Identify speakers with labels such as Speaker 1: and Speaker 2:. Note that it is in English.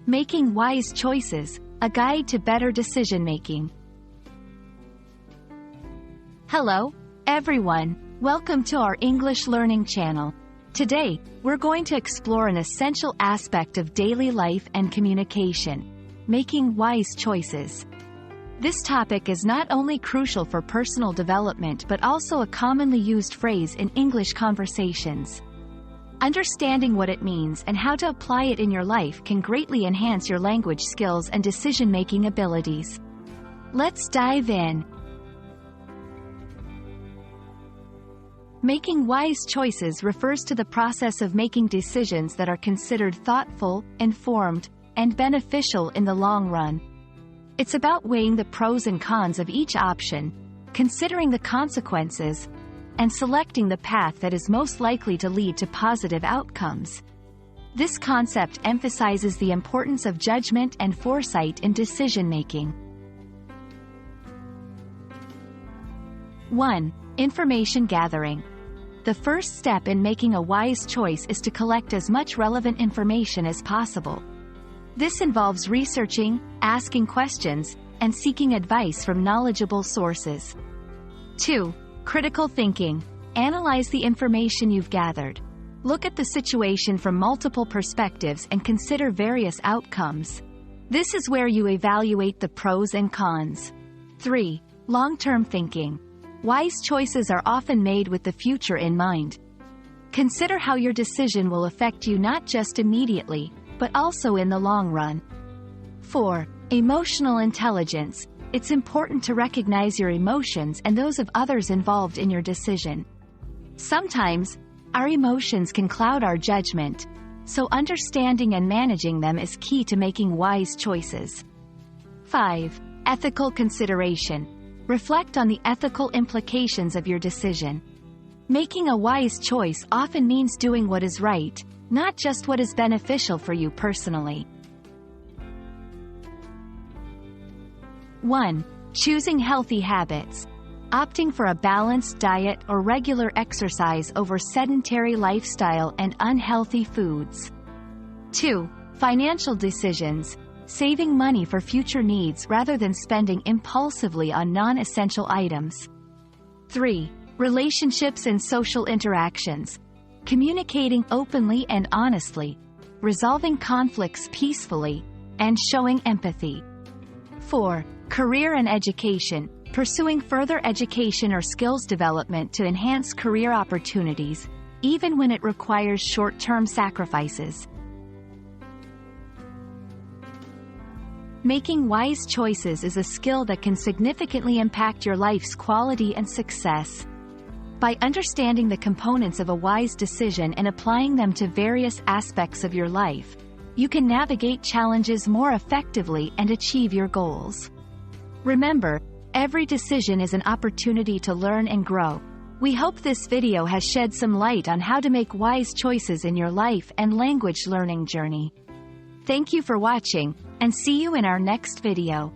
Speaker 1: Making Wise Choices, a guide to better decision-making. Hello, everyone. Welcome to our English learning channel. Today, we're going to explore an essential aspect of daily life and communication: making wise choices. This topic is not only crucial for personal development but also a commonly used phrase in English conversations. Understanding what it means and how to apply it in your life can greatly enhance your language skills and decision-making abilities. Let's dive in. Making wise choices refers to the process of making decisions that are considered thoughtful, informed, and beneficial in the long run. It's about weighing the pros and cons of each option, considering the consequences, and selecting the path that is most likely to lead to positive outcomes. This concept emphasizes the importance of judgment and foresight in decision-making. 1. Information gathering. The first step in making a wise choice is to collect as much relevant information as possible. This involves researching, asking questions, and seeking advice from knowledgeable sources. 2. Critical thinking. Analyze the information you've gathered. Look at the situation from multiple perspectives and consider various outcomes. This is where you evaluate the pros and cons. 3. Long-term thinking. Wise choices are often made with the future in mind. Consider how your decision will affect you not just immediately, but also in the long run. 4. Emotional intelligence. It's important to recognize your emotions and those of others involved in your decision. Sometimes, our emotions can cloud our judgment, so understanding and managing them is key to making wise choices. 5. Ethical consideration. Reflect on the ethical implications of your decision. Making a wise choice often means doing what is right, not just what is beneficial for you personally. 1. Choosing healthy habits. Opting for a balanced diet or regular exercise over sedentary lifestyle and unhealthy foods. 2. Financial decisions. Saving money for future needs rather than spending impulsively on non-essential items. 3. Relationships and social interactions. Communicating openly and honestly, resolving conflicts peacefully, and showing empathy. 4. Career and education. Pursuing further education or skills development to enhance career opportunities, even when it requires short-term sacrifices. Making wise choices is a skill that can significantly impact your life's quality and success. By understanding the components of a wise decision and applying them to various aspects of your life, you can navigate challenges more effectively and achieve your goals. Remember, every decision is an opportunity to learn and grow. We hope this video has shed some light on how to make wise choices in your life and language learning journey. Thank you for watching, and see you in our next video.